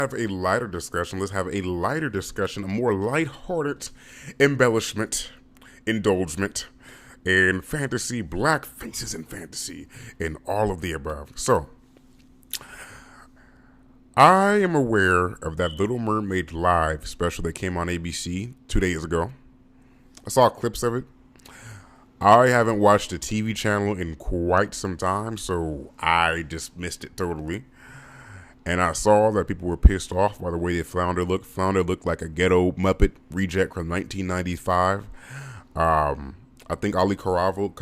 Have a lighter discussion. Let's have a lighter discussion, a more lighthearted embellishment, indulgement in fantasy, black faces in fantasy, and all of the above. So, I am aware of that Little Mermaid live special that came on ABC 2 days ago. I saw clips of it. I haven't watched the TV channel in quite some time, so I just missed it totally. And I saw that people were pissed off by the way that Flounder looked. Flounder looked like a ghetto Muppet reject from 1995. I think Ali Caravo,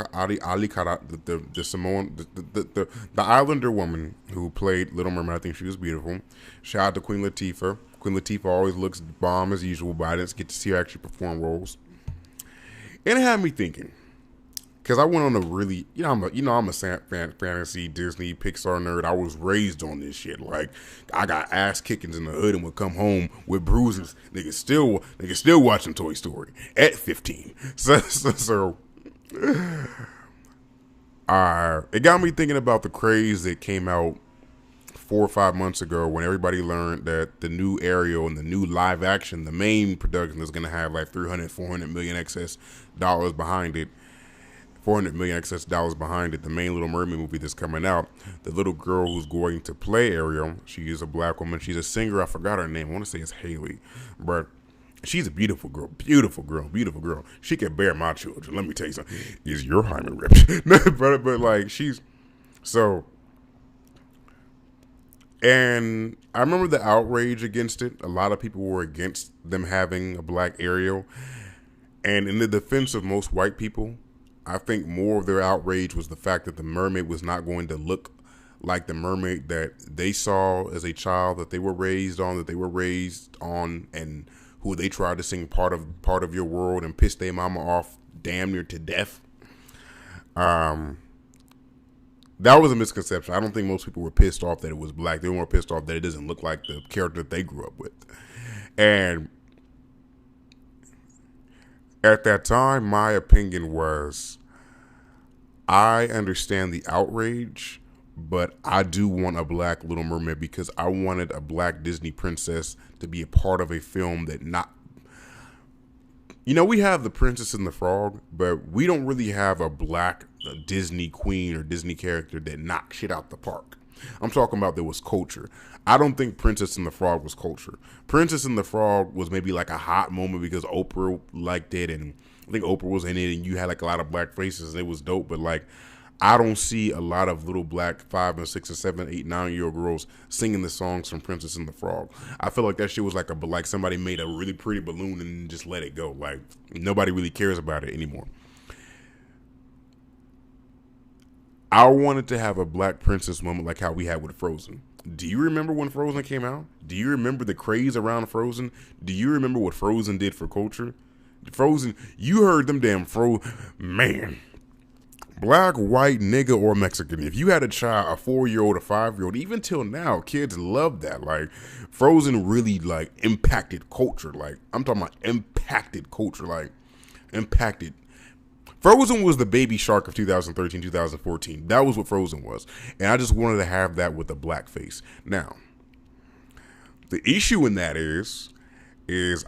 the Samoan, the Islander woman who played Little Mermaid, I think she was beautiful. Shout out to Queen Latifah. Queen Latifah always looks bomb as usual, but I didn't get to see her actually perform roles. And it had me thinking, because I went on a really, I'm a fantasy, Disney, Pixar nerd. I was raised on this shit. Like, I got ass kickings in the hood and would come home with bruises. Niggas still watching Toy Story at 15. So it got me thinking about the craze that came out 4 or 5 months ago when everybody learned that the new Ariel and the new live action, the main production, is going to have like 400 million excess dollars behind it. $400 million excess dollars behind it. The main Little Mermaid movie that's coming out. The little girl who's going to play Ariel, she is a black woman. She's a singer. I forgot her name. I want to say it's Haley, but she's a beautiful girl. Beautiful girl. She can bear my children. Let me tell you something. Is your hymen ripped? but like she's so. And I remember the outrage against it. A lot of people were against them having a black Ariel. And in the defense of most white people, I think more of their outrage was the fact that the mermaid was not going to look like the mermaid that they saw as a child, that they were raised on, and who they tried to sing part of your world and piss their mama off damn near to death. That was a misconception. I don't think most people were pissed off that it was black. They were more pissed off that it doesn't look like the character that they grew up with. And at that time, my opinion was, I understand the outrage, but I do want a black Little Mermaid because I wanted a black Disney princess to be a part of a film that not... we have The Princess and the Frog, but we don't really have a black Disney queen or Disney character that knocks shit out the park. I'm talking about there was culture. I don't think Princess and the Frog was culture. Princess and the Frog was maybe like a hot moment because Oprah liked it, and I think Oprah was in it, and you had like a lot of black faces, and it was dope. But like, I don't see a lot of little black 5 and 6 and 7, 8, 9-year-old girls singing the songs from Princess and the Frog. I feel like that shit was like somebody made a really pretty balloon and just let it go. Like, nobody really cares about it anymore. I wanted to have a black princess moment like how we had with Frozen. Do you remember when Frozen came out? Do you remember the craze around Frozen? Do you remember what Frozen did for culture? Frozen, you heard them damn man. Black, white, nigga, or Mexican. If you had a child, a 4-year-old, a 5-year-old, even till now, kids love that. Like, Frozen really, like, impacted culture. Like, I'm talking about impacted culture. Like, impacted. Frozen was the baby shark of 2013, 2014. That was what Frozen was. And I just wanted to have that with a black face. Now, the issue in that is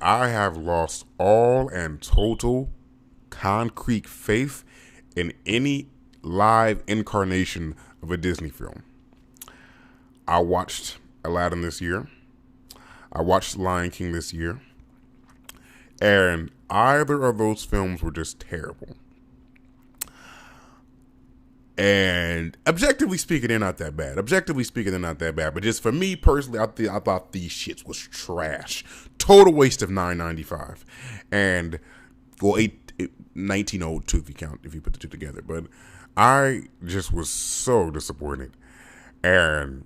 I have lost all and total concrete faith in any live incarnation of a Disney film. I watched Aladdin this year. I watched Lion King this year. And either of those films were just terrible. And objectively speaking, they're not that bad. But just for me personally, I thought these shits was trash. Total waste of $9.95. And, well, $19.02 if you put the two together. But I just was so disappointed. And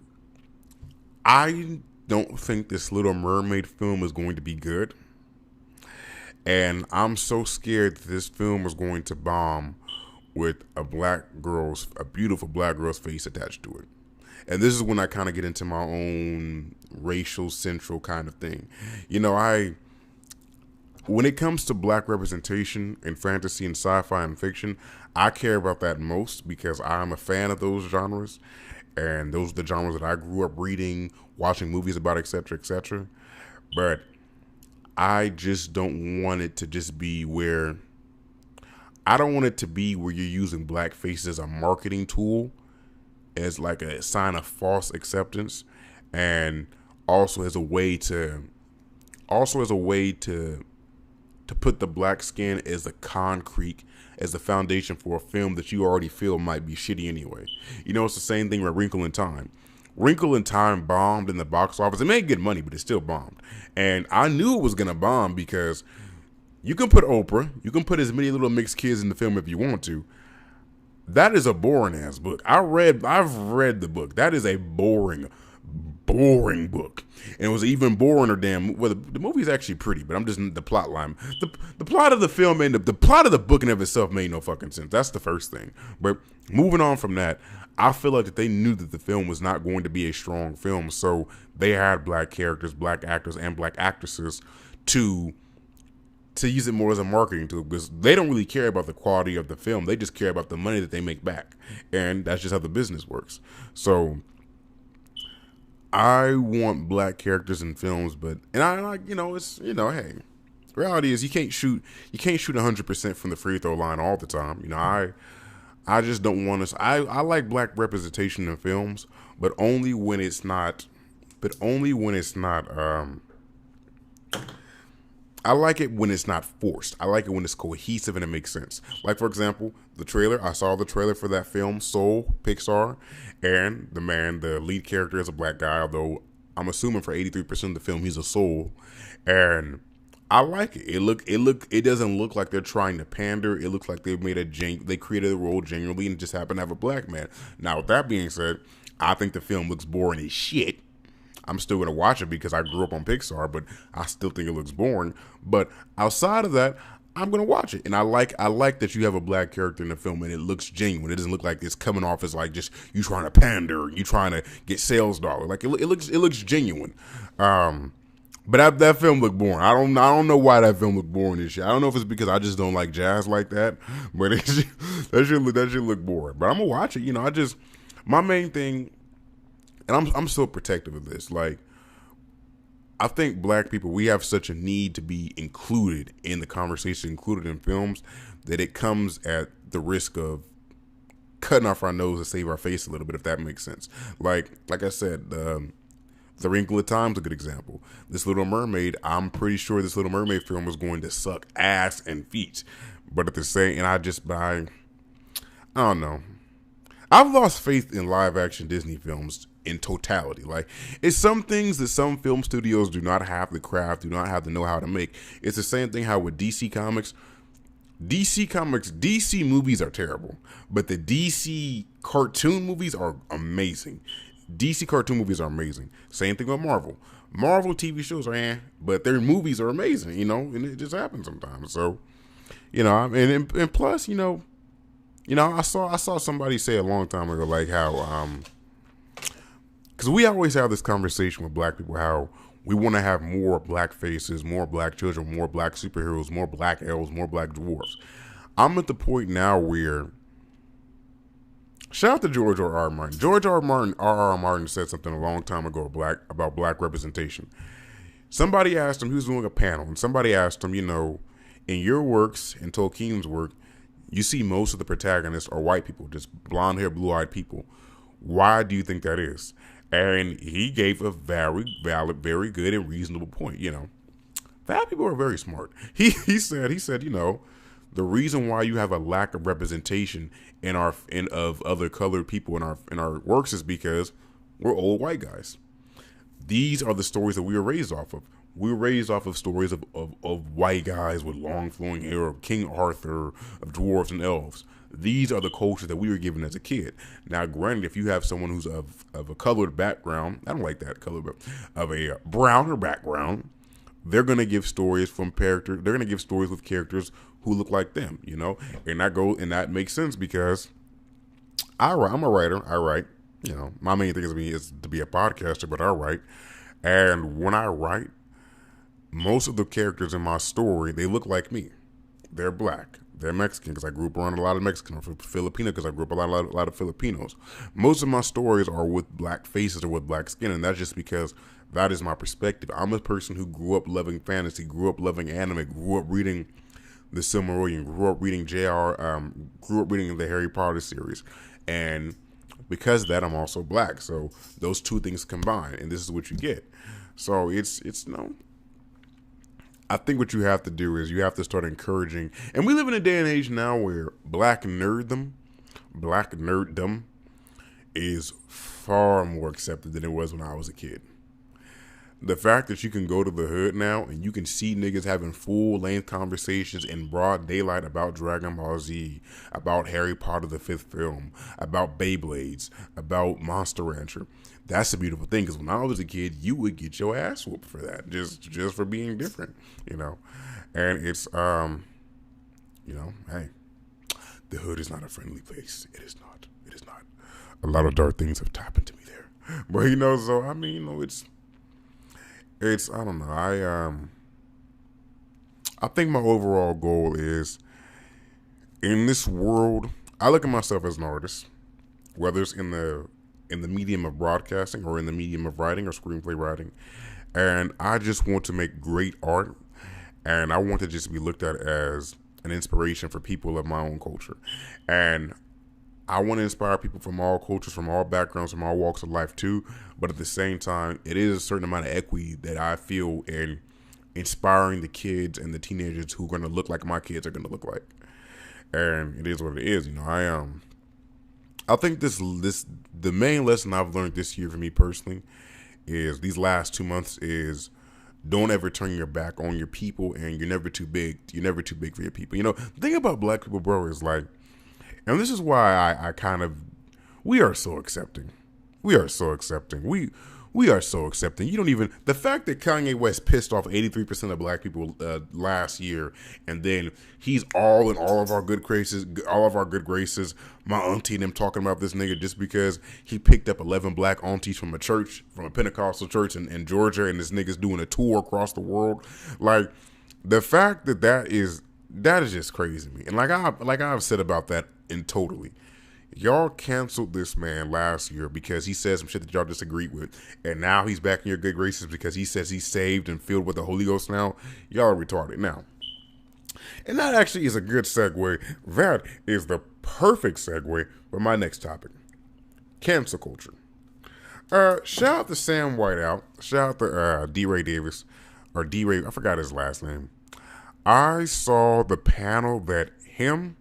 I don't think this Little Mermaid film is going to be good. And I'm so scared that this film is going to bomb with a beautiful black girl's face attached to it. And this is when I kind of get into my own racial central kind of thing. When it comes to black representation in fantasy and sci-fi and fiction, I care about that most because I'm a fan of those genres. and those are the genres that I grew up reading, watching movies about, etc., etc. But I just don't want it to just be where I don't want it to be where you're using blackface as a marketing tool, as like a sign of false acceptance, and also as a way to put the black skin as the concrete, as the foundation for a film that you already feel might be shitty anyway. You know, it's the same thing with Wrinkle in Time. Wrinkle in Time bombed in the box office. It made good money, but it still bombed. And I knew it was going to bomb because you can put Oprah, you can put as many little mixed kids in the film if you want to. That is a boring ass book. I've read the book. That is a boring book. And it was even boringer the movie's actually pretty, but I'm just the plot line. The plot of the film and the plot of the book in of itself made no fucking sense. That's the first thing. But moving on from that, I feel like that they knew that the film was not going to be a strong film, so they had black characters, black actors, and black actresses to use it more as a marketing tool, because they don't really care about the quality of the film. They just care about the money that they make back. And that's just how the business works. So I want black characters in films, and I like, hey, reality is you can't shoot 100% from the free throw line all the time. I just don't want to. I like black representation in films, but only when it's not. I like it when it's not forced. I like it when it's cohesive and it makes sense. Like, for example, I saw the trailer for that film, Soul, Pixar, and the lead character is a black guy, although I'm assuming for 83% of the film he's a soul. And I like it. It doesn't look like they're trying to pander. It looks like they created a role genuinely and just happened to have a black man. Now, with that being said, I think the film looks boring as shit. I'm still going to watch it because I grew up on Pixar, but I still think it looks boring. But outside of that, I'm going to watch it. And I like that you have a black character in the film and it looks genuine. It doesn't look like it's coming off as like just you trying to pander, you trying to get sales dollar. Like it looks genuine. But that film looked boring. I don't know why that film looked boring and shit. I don't know if it's because I just don't like jazz like that, but that should look boring. But I'm going to watch it. My main thing, and I'm so protective of this. Like, I think black people, we have such a need to be included in the conversation, included in films, that it comes at the risk of cutting off our nose to save our face a little bit, if that makes sense. Like I said, the Wrinkle in Time is a good example. This Little Mermaid, I'm pretty sure this Little Mermaid film was going to suck ass and feet. But at the same, and I don't know. I've lost faith in live action Disney films in totality. Like, it's some things that some film studios do not have the craft, do not have the know-how to make. It's the same thing how with DC Comics, DC movies are terrible, but the DC cartoon movies are amazing. DC cartoon movies are amazing. Same thing with Marvel. Marvel TV shows are but their movies are amazing, and it just happens sometimes. So, and plus, I saw somebody say a long time ago, like how, because we always have this conversation with black people, how we want to have more black faces, more black children, more black superheroes, more black elves, more black dwarfs. I'm at the point now where, shout out to George R. Martin. George R. Martin said something a long time ago about black representation. Somebody asked him, he was doing a panel, and somebody asked him, in your works, in Tolkien's work, you see most of the protagonists are white people, just blonde hair, blue-eyed people. Why do you think that is? And he gave a very valid, very good and reasonable point. Fat people are very smart. He said, the reason why you have a lack of representation of other colored people in our works is because we're old white guys. These are the stories that we were raised off of. We were raised off of stories of white guys with long flowing hair, of King Arthur, of dwarves and elves. These are the cultures that we were given as a kid. Now, granted, if you have someone who's of a colored background, I don't like that color, but of a browner background, they're going to give stories they're going to give stories with characters who look like them, and that makes sense because I'm a writer. I write, my main thing is to be a podcaster, but I write. And when I write, most of the characters in my story, they look like me. They're black. They're Mexican because I grew up around a lot of Mexicans, or Filipino because I grew up around a lot of Filipinos. Most of my stories are with black faces or with black skin, and that's just because that is my perspective. I'm a person who grew up loving fantasy, grew up loving anime, grew up reading the Silmarillion, grew up reading grew up reading the Harry Potter series, and because of that, I'm also black. So those two things combine, and this is what you get. So it's I think what you have to do is you have to start encouraging, and we live in a day and age now where black nerddom is far more accepted than it was when I was a kid. The fact that you can go to the hood now and you can see niggas having full-length conversations in broad daylight about Dragon Ball Z, about Harry Potter the fifth film, about Beyblades, about Monster Rancher. That's a beautiful thing, because when I was a kid, you would get your ass whooped for that, just for being different, you know. And it's, hey, the hood is not a friendly place. It is not. It is not. A lot of dark things have happened to me there. But, so, I mean, it's I don't know. I think my overall goal is, in this world, I look at myself as an artist, whether it's in the medium of broadcasting or in the medium of writing or screenplay writing, and I just want to make great art, and I want to just be looked at as an inspiration for people of my own culture, and I want to inspire people from all cultures, from all backgrounds, from all walks of life too. But at the same time, it is a certain amount of equity that I feel in inspiring the kids and the teenagers who are going to look like my kids are going to look like. And it is what it is. I think the main lesson I've learned this year for me personally is these last 2 months is don't ever turn your back on your people, and you're never too big. You're never too big for your people. The thing about black people, bro, is like, and this is why we are so accepting. We are so accepting. We are so accepting. The fact that Kanye West pissed off 83% of black people last year, and then he's all in all of our good graces, my auntie and them talking about this nigga just because he picked up 11 black aunties from a Pentecostal church in Georgia, and this nigga's doing a tour across the world. Like, the fact that is just crazy to me. And like I've said about that in totally. Y'all canceled this man last year because he said some shit that y'all disagreed with, and now he's back in your good graces because he says he's saved and filled with the Holy Ghost now. Y'all are retarded now. And that actually is a good segue. That is the perfect segue for my next topic. Cancel culture. Shout out to Sam Whiteout. Shout out to D-Ray Davis. Or D-Ray, I forgot his last name. I saw the panel that him,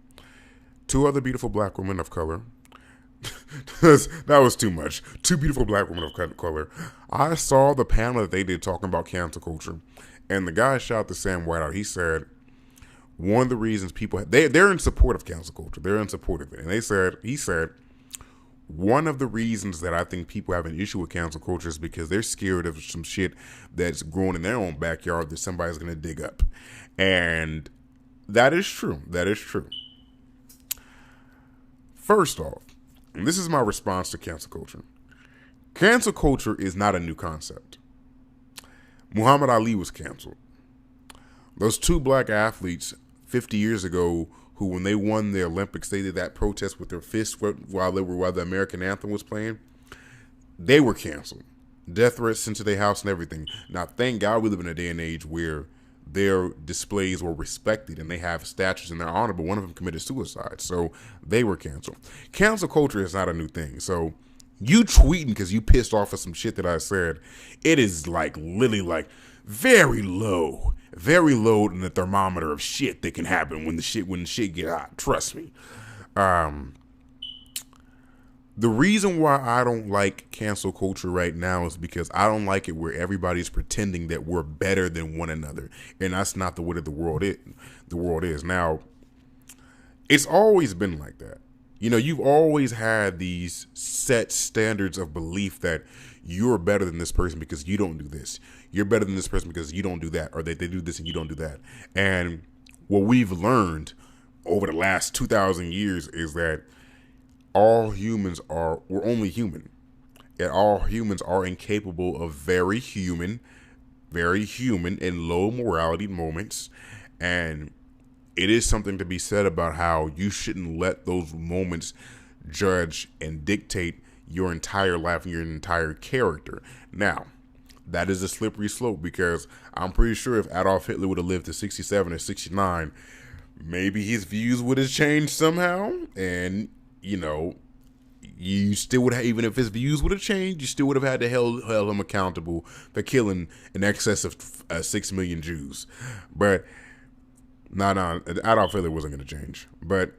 two other beautiful black women of color. That was too much. Two beautiful black women of color. I saw the panel that they did talking about cancel culture. And the guy shouted to Sam Whiteout. He said, one of the reasons they're in support of cancel culture. They're in support of it. And he said, one of the reasons that I think people have an issue with cancel culture is because they're scared of some shit that's growing in their own backyard that somebody's going to dig up. And that is true. That is true. First off, and this is my response to cancel culture. Cancel culture is not a new concept. Muhammad Ali was canceled. Those two black athletes 50 years ago who, when they won the Olympics, they did that protest with their fists while the American anthem was playing. They were canceled. Death threats sent to their house and everything. Now, thank God we live in a day and age where their displays were respected and they have statues in their honor, but one of them committed suicide, so they were canceled. Cancel culture is not a new thing. So you tweeting because you pissed off at some shit that I said, it is like literally like very low in the thermometer of shit that can happen when the shit get hot. Trust me. The reason why I don't like cancel culture right now is because I don't like it where everybody's pretending that we're better than one another. And that's not the way that the world is. Now, it's always been like that. You've always had these set standards of belief that you're better than this person because you don't do this. You're better than this person because you don't do that. Or that they do this and you don't do that. And what we've learned over the last 2,000 years is that we're only human. And all humans are incapable of very human and low morality moments. And it is something to be said about how you shouldn't let those moments judge and dictate your entire life and your entire character. Now, that is a slippery slope, because I'm pretty sure if Adolf Hitler would have lived to 67 or 69, maybe his views would have changed somehow. And, you know, you still would have, even if his views would have changed, you still would have had to hold him accountable for killing in excess of 6 million Jews. But, no, Adolf Hitler wasn't going to change. But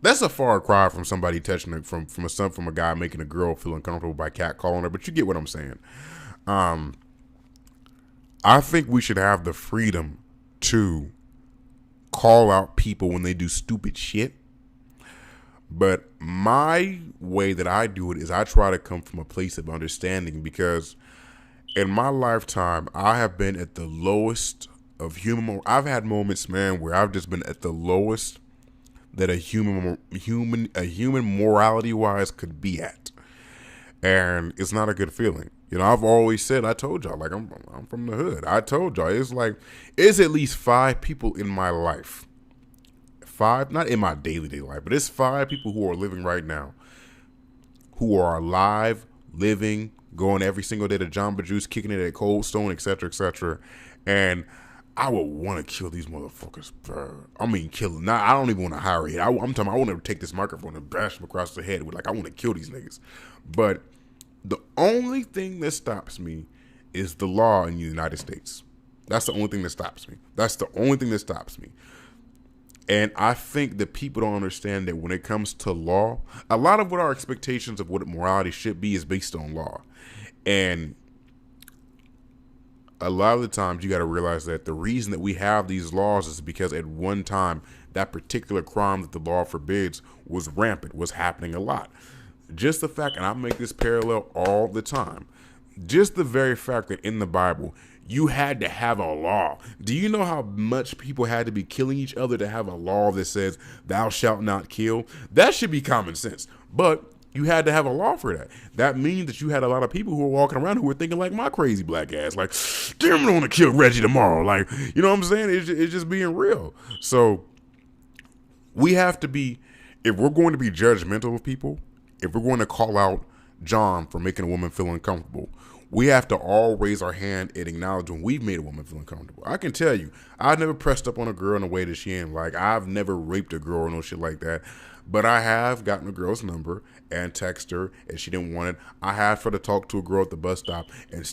that's a far cry from somebody touching it, from a guy making a girl feel uncomfortable by catcalling her. But you get what I'm saying. I think we should have the freedom to call out people when they do stupid shit. But my way that I do it is I try to come from a place of understanding, because in my lifetime, I have been at the lowest of human. I've had moments, man, where I've just been at the lowest that a human morality wise could be at. And it's not a good feeling. You know, I've always said, I told y'all, like, I'm from the hood. I told y'all, it's at least 5 people in my life. 5, not in my daily life, but it's 5 people who are living right now, who are alive, living, going every single day to Jamba Juice, kicking it at Cold Stone, etc., etc. And I would want to kill these motherfuckers, bro. I mean, kill them. Nah, I don't even want to hire it. I'm talking, I want to take this microphone and bash them across the head with, like, I want to kill these niggas. But the only thing that stops me is the law in the United States. That's the only thing that stops me. That's the only thing that stops me. And I think that people don't understand that when it comes to law, a lot of what our expectations of what morality should be is based on law. And a lot of the times you got to realize that the reason that we have these laws is because at one time, that particular crime that the law forbids was rampant, was happening a lot. Just the fact, and I make this parallel all the time, just the very fact that in the Bible, you had to have a law. Do you know how much people had to be killing each other to have a law that says, thou shalt not kill? That should be common sense. But you had to have a law for that. That means that you had a lot of people who were walking around who were thinking like my crazy black ass, like, damn, I'm going to kill Reggie tomorrow. Like, you know what I'm saying? It's just being real. So we have to be, if we're going to be judgmental of people, if we're going to call out John for making a woman feel uncomfortable, we have to all raise our hand and acknowledge when we've made a woman feel uncomfortable. I can tell you, I've never pressed up on a girl in a way that she ain't like. I've never raped a girl or no shit like that. But I have gotten a girl's number and texted her, and she didn't want it. I have tried to talk to a girl at the bus stop and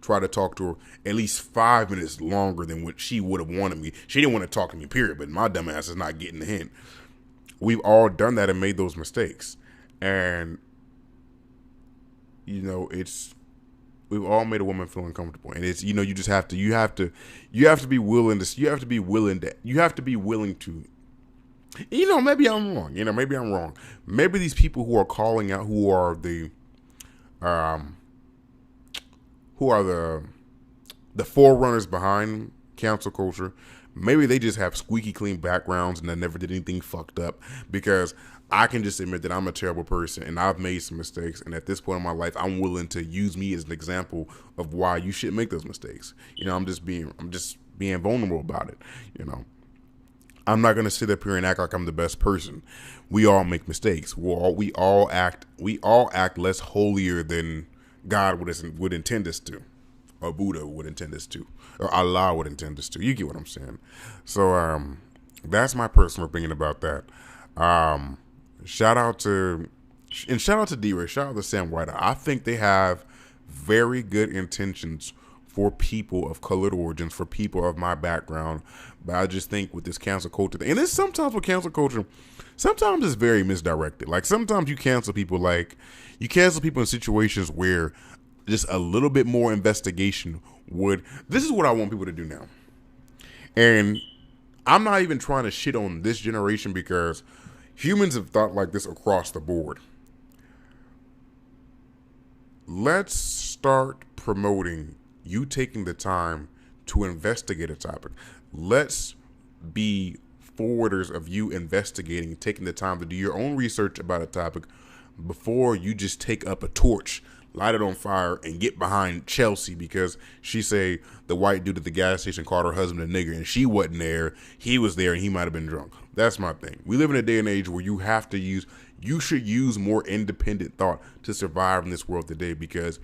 tried to talk to her at least 5 minutes longer than what she would have wanted me. She didn't want to talk to me, period. But my dumb ass is not getting the hint. We've all done that and made those mistakes. And, you know, we've all made a woman feel uncomfortable. And it's, you know, you have to be willing to, you know, maybe I'm wrong. Maybe these people who are calling out, who are the forerunners behind cancel culture, maybe they just have squeaky clean backgrounds and they never did anything fucked up, because I can just admit that I'm a terrible person and I've made some mistakes. And at this point in my life, I'm willing to use me as an example of why you shouldn't make those mistakes. You know, I'm just being vulnerable about it. You know, I'm not going to sit up here and act like I'm the best person. We all make mistakes. We all act less holier than God would intend us to, or Buddha would intend us to, or Allah would intend us to. You get what I'm saying? So, that's my personal opinion about that. Shout out to D-Ray, shout out to Sam White. I think they have very good intentions for people of colored origins, for people of my background. But I just think with this cancel culture thing, and it's sometimes with cancel culture, sometimes it's very misdirected. Like sometimes you cancel people in situations where just a little bit more investigation this is what I want people to do now. And I'm not even trying to shit on this generation, because humans have thought like this across the board. Let's start promoting you taking the time to investigate a topic. Let's be forwarders of you investigating, taking the time to do your own research about a topic before you just take up a torch light it on fire, and get behind Chelsea because she say the white dude at the gas station called her husband a nigger, and she wasn't there. He was there, and he might have been drunk. That's my thing. We live in a day and age where you should use more independent thought to survive in this world today, because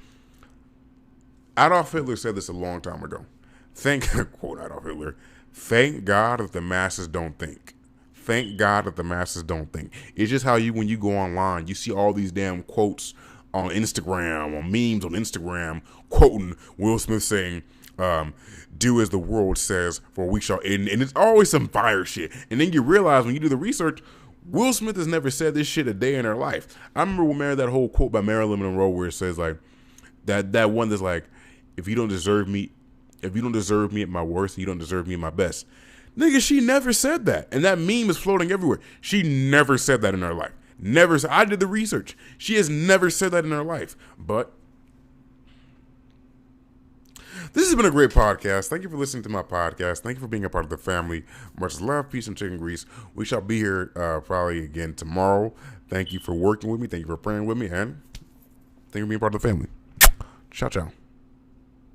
Adolf Hitler said this a long time ago. Quote Adolf Hitler, thank God that the masses don't think. Thank God that the masses don't think. It's just how when you go online, you see all these damn quotes on Instagram, on memes on Instagram, quoting Will Smith saying, do as the world says, for we shall end. And it's always some fire shit. And then you realize when you do the research, Will Smith has never said this shit a day in her life. I remember that whole quote by Marilyn Monroe where it says like, that one that's like, if you don't deserve me at my worst, you don't deserve me at my best. Nigga, she never said that. And that meme is floating everywhere. She never said that in her life. Never. I did the research. She has never said that in her life. But this has been a great podcast. Thank you for listening to my podcast. Thank you for being a part of the family. Much love, peace, and chicken grease. We shall be here probably again tomorrow. Thank you for working with me. Thank you for praying with me. And thank you for being part of the family. Ciao, ciao.